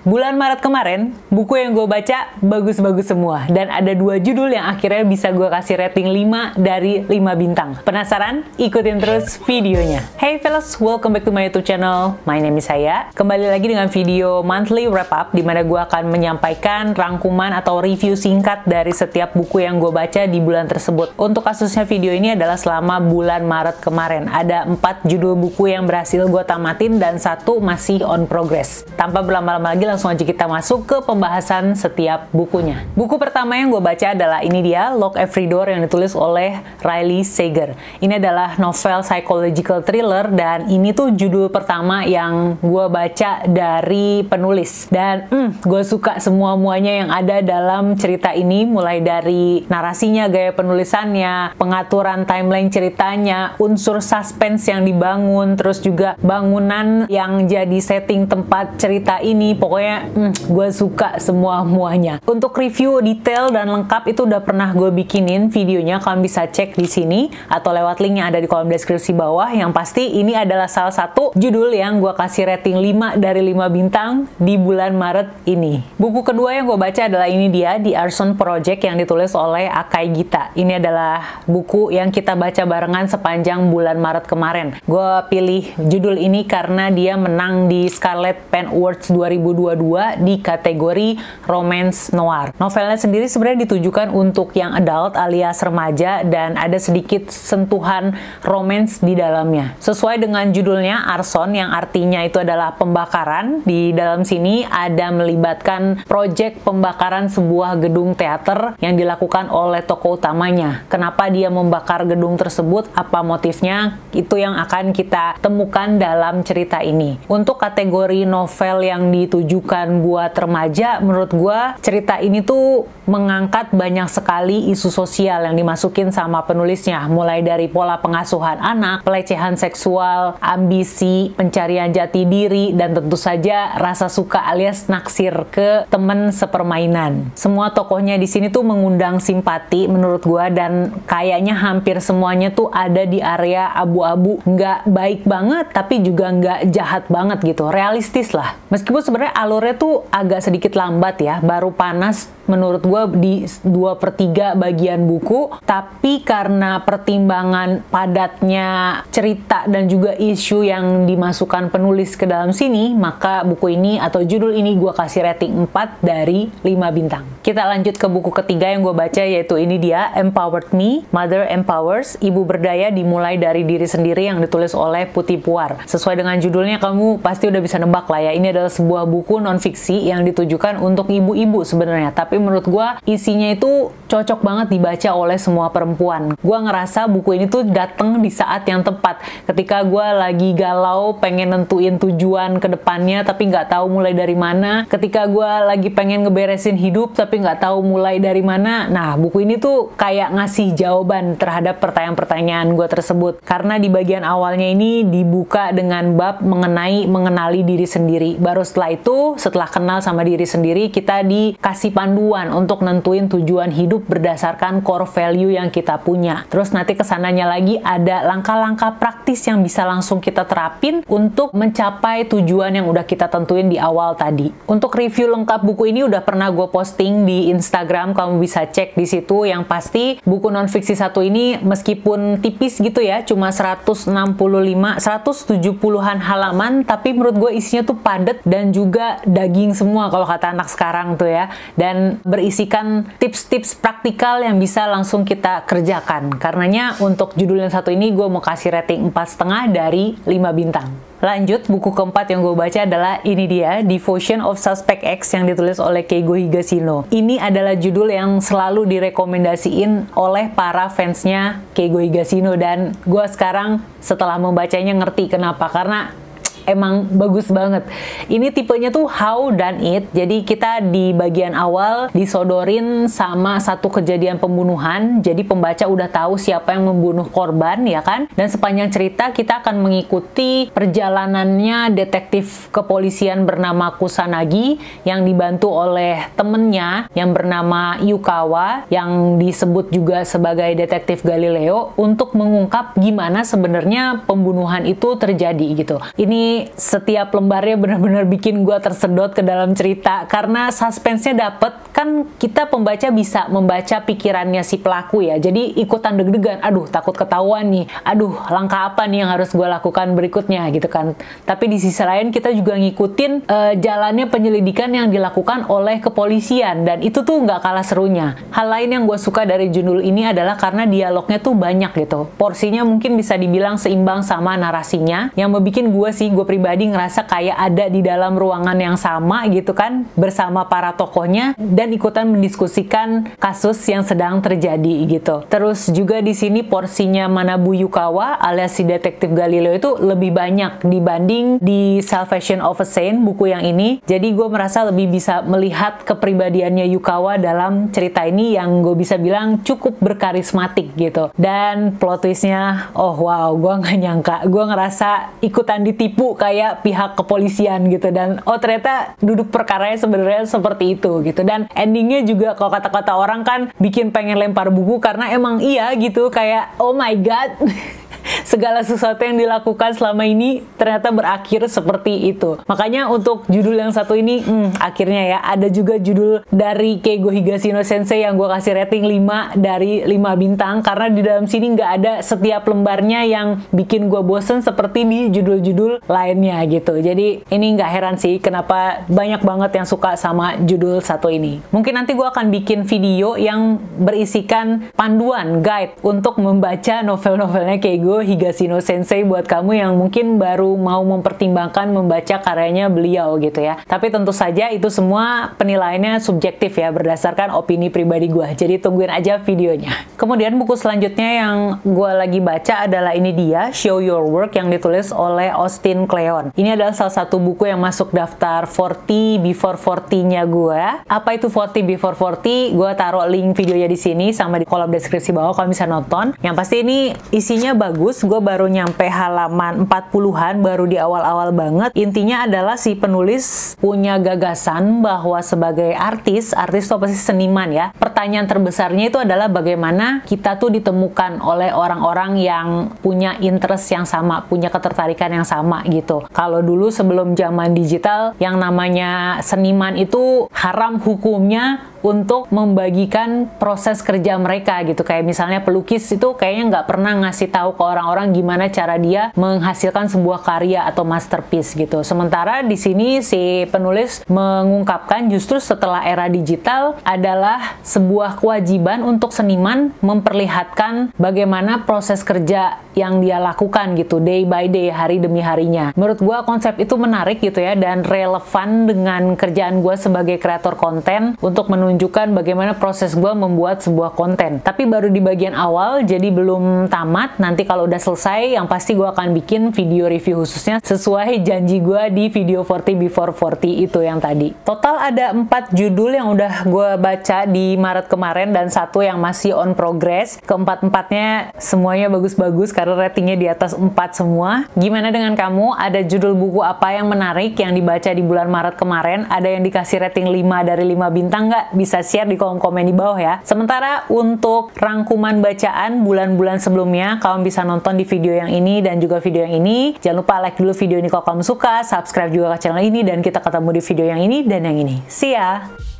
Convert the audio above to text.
Bulan Maret kemarin, buku yang gue baca bagus-bagus semua. Dan ada 2 judul yang akhirnya bisa gue kasih rating 5 dari 5 bintang. Penasaran? Ikutin terus videonya. Hey fellas, welcome back to my YouTube channel. My name is Saya. Kembali lagi dengan video monthly wrap up, di mana gue akan menyampaikan rangkuman atau review singkat dari setiap buku yang gue baca di bulan tersebut. Untuk kasusnya video ini adalah selama bulan Maret kemarin. Ada 4 judul buku yang berhasil gue tamatin dan 1 masih on progress. Tanpa berlama-lama lagi, langsung aja kita masuk ke pembahasan setiap bukunya. Buku pertama yang gue baca adalah ini dia, Lock Every Door, yang ditulis oleh Riley Sager. Ini adalah novel psychological thriller dan ini tuh judul pertama yang gue baca dari penulis. Dan gue suka semua-muanya yang ada dalam cerita ini, mulai dari narasinya, gaya penulisannya, pengaturan timeline ceritanya, unsur suspense yang dibangun, terus juga bangunan yang jadi setting tempat cerita ini. Pokoknya gue suka semua-muanya. Untuk review detail dan lengkap itu udah pernah gue bikinin videonya, kalian bisa cek di sini atau lewat link yang ada di kolom deskripsi bawah. Yang pasti ini adalah salah satu judul yang gue kasih rating 5 dari 5 bintang di bulan Maret ini. Buku kedua yang gue baca adalah ini dia, The Arson Project, yang ditulis oleh Akai Gita. Ini adalah buku yang kita baca barengan sepanjang bulan Maret kemarin. Gue pilih judul ini karena dia menang di Scarlet Pen Awards 2022 di kategori romance noir. Novelnya sendiri sebenarnya ditujukan untuk yang adult alias remaja dan ada sedikit sentuhan romance di dalamnya. Sesuai dengan judulnya Arson, yang artinya itu adalah pembakaran. Di dalam sini ada melibatkan proyek pembakaran sebuah gedung teater yang dilakukan oleh tokoh utamanya. Kenapa dia membakar gedung tersebut? Apa motifnya? Itu yang akan kita temukan dalam cerita ini. Untuk kategori novel yang ditujukan buat remaja, menurut gua cerita ini tuh mengangkat banyak sekali isu sosial yang dimasukin sama penulisnya, mulai dari pola pengasuhan anak, pelecehan seksual, ambisi, pencarian jati diri, dan tentu saja rasa suka alias naksir ke temen sepermainan. Semua tokohnya di sini tuh mengundang simpati menurut gua, dan kayaknya hampir semuanya tuh ada di area abu-abu, nggak baik banget tapi juga nggak jahat banget gitu, realistis lah. Meskipun sebenarnya alurnya tuh agak sedikit lambat ya, baru panas menurut gue di 2/3 bagian buku, tapi karena pertimbangan padatnya cerita dan juga isu yang dimasukkan penulis ke dalam sini, maka buku ini atau judul ini gue kasih rating 4 dari 5 bintang. Kita lanjut ke buku ketiga yang gue baca, yaitu ini dia, Empowered Me, Mother Empowers, Ibu Berdaya Dimulai Dari Diri Sendiri, yang ditulis oleh Putih Puar. Sesuai dengan judulnya kamu pasti udah bisa nebak lah ya, ini adalah sebuah buku non-fiksi yang ditujukan untuk ibu-ibu sebenarnya, tapi menurut gue isinya itu cocok banget dibaca oleh semua perempuan. Gue ngerasa buku ini tuh dateng di saat yang tepat, ketika gue lagi galau pengen nentuin tujuan ke depannya tapi nggak tahu mulai dari mana, ketika gue lagi pengen ngeberesin hidup tapi nggak tahu mulai dari mana. Nah, buku ini tuh kayak ngasih jawaban terhadap pertanyaan-pertanyaan gue tersebut, karena di bagian awalnya ini dibuka dengan bab mengenali diri sendiri. Baru setelah itu, setelah kenal sama diri sendiri, kita dikasih panduan untuk nentuin tujuan hidup berdasarkan core value yang kita punya. Terus nanti kesananya lagi ada langkah-langkah praktis yang bisa langsung kita terapin untuk mencapai tujuan yang udah kita tentuin di awal tadi. Untuk review lengkap buku ini udah pernah gue posting di Instagram, kamu bisa cek di situ. Yang pasti buku non-fiksi satu ini meskipun tipis gitu ya, cuma 170-an halaman, tapi menurut gue isinya tuh padet dan juga daging semua kalau kata anak sekarang tuh ya, dan berisikan tips-tips praktikal yang bisa langsung kita kerjakan. Karenanya untuk judul yang satu ini gue mau kasih rating 4,5 dari 5 bintang. Lanjut, buku keempat yang gue baca adalah ini dia, Devotion of Suspect X, yang ditulis oleh Keigo Higashino. Ini adalah judul yang selalu direkomendasiin oleh para fansnya Keigo Higashino, dan gue sekarang setelah membacanya ngerti kenapa, karena emang bagus banget. Ini tipenya tuh How Done It. Jadi kita di bagian awal disodorin sama satu kejadian pembunuhan. Jadi pembaca udah tahu siapa yang membunuh korban, ya kan? Dan sepanjang cerita kita akan mengikuti perjalanannya detektif kepolisian bernama Kusanagi yang dibantu oleh temennya yang bernama Yukawa, yang disebut juga sebagai detektif Galileo, untuk mengungkap gimana sebenarnya pembunuhan itu terjadi gitu. Ini ini setiap lembarnya benar-benar bikin gue tersedot ke dalam cerita karena suspense-nya dapet. Kan kita pembaca bisa membaca pikirannya si pelaku ya, jadi ikutan deg-degan, aduh takut ketahuan nih, aduh langkah apa nih yang harus gue lakukan berikutnya gitu kan. Tapi di sisi lain kita juga ngikutin jalannya penyelidikan yang dilakukan oleh kepolisian, dan itu tuh nggak kalah serunya. Hal lain yang gue suka dari judul ini adalah karena dialognya tuh banyak gitu, porsinya mungkin bisa dibilang seimbang sama narasinya, yang membuat gue pribadi ngerasa kayak ada di dalam ruangan yang sama gitu kan, bersama para tokohnya dan ikutan mendiskusikan kasus yang sedang terjadi gitu. Terus juga di sini porsinya Manabu Yukawa alias si detektif Galileo itu lebih banyak dibanding di Salvation of a Saint, buku yang ini. Jadi gue merasa lebih bisa melihat kepribadiannya Yukawa dalam cerita ini yang gue bisa bilang cukup berkarismatik gitu. Dan plot twistnya, oh wow, gue nggak nyangka. Gue ngerasa ikutan ditipu kayak pihak kepolisian gitu, dan oh ternyata duduk perkaranya sebenarnya seperti itu gitu. Dan endingnya juga kalau kata-kata orang kan bikin pengen lempar buku karena emang iya gitu, kayak oh my god segala sesuatu yang dilakukan selama ini ternyata berakhir seperti itu. Makanya untuk judul yang satu ini, akhirnya ya ada juga judul dari Keigo Higashino Sensei yang gue kasih rating 5 dari 5 bintang, karena di dalam sini nggak ada setiap lembarnya yang bikin gue bosen seperti di judul-judul lainnya gitu. Jadi ini nggak heran sih kenapa banyak banget yang suka sama judul satu ini. Mungkin nanti gue akan bikin video yang berisikan panduan, guide untuk membaca novel-novelnya Keigo Higashino Sensei buat kamu yang mungkin baru mau mempertimbangkan membaca karyanya beliau gitu ya. Tapi tentu saja itu semua penilaiannya subjektif ya, berdasarkan opini pribadi gue. Jadi tungguin aja videonya. Kemudian buku selanjutnya yang gue lagi baca adalah ini dia, Show Your Work, yang ditulis oleh Austin Kleon. Ini adalah salah satu buku yang masuk daftar 40 before 40-nya gue. Apa itu 40 before 40? Gue taruh link videonya di sini sama di kolom deskripsi bawah kalau bisa nonton. Yang pasti ini isinya bagus. Gue baru nyampe halaman 40-an, baru di awal-awal banget. Intinya adalah si penulis punya gagasan bahwa sebagai artis itu apa sih, seniman ya. Pertanyaan terbesarnya itu adalah bagaimana kita tuh ditemukan oleh orang-orang yang punya interest yang sama, punya ketertarikan yang sama gitu. Kalau dulu sebelum zaman digital, yang namanya seniman itu haram hukumnya untuk membagikan proses kerja mereka gitu. Kayak misalnya pelukis itu kayaknya nggak pernah ngasih tahu ke orang-orang gimana cara dia menghasilkan sebuah karya atau masterpiece gitu. Sementara di sini si penulis mengungkapkan justru setelah era digital adalah sebuah kewajiban untuk seniman memperlihatkan bagaimana proses kerja yang dia lakukan gitu, day by day, hari demi harinya. Menurut gue konsep itu menarik gitu ya, dan relevan dengan kerjaan gue sebagai kreator konten untuk menunjukkan bagaimana proses gue membuat sebuah konten. Tapi baru di bagian awal, jadi belum tamat. Nanti kalau udah selesai, yang pasti gue akan bikin video review khususnya sesuai janji gue di video 40 before 40 itu yang tadi. Total ada 4 judul yang udah gue baca di Maret kemarin dan satu yang masih on progress. Keempat-empatnya semuanya bagus-bagus karena ratingnya di atas 4 semua. Gimana dengan kamu? Ada judul buku apa yang menarik yang dibaca di bulan Maret kemarin? Ada yang dikasih rating 5 dari 5 bintang nggak? Bisa share di kolom komen di bawah ya. Sementara untuk rangkuman bacaan bulan-bulan sebelumnya, kamu bisa nonton di video yang ini dan juga video yang ini. Jangan lupa like dulu video ini kalau kamu suka, subscribe juga ke channel ini, dan kita ketemu di video yang ini dan yang ini. See ya!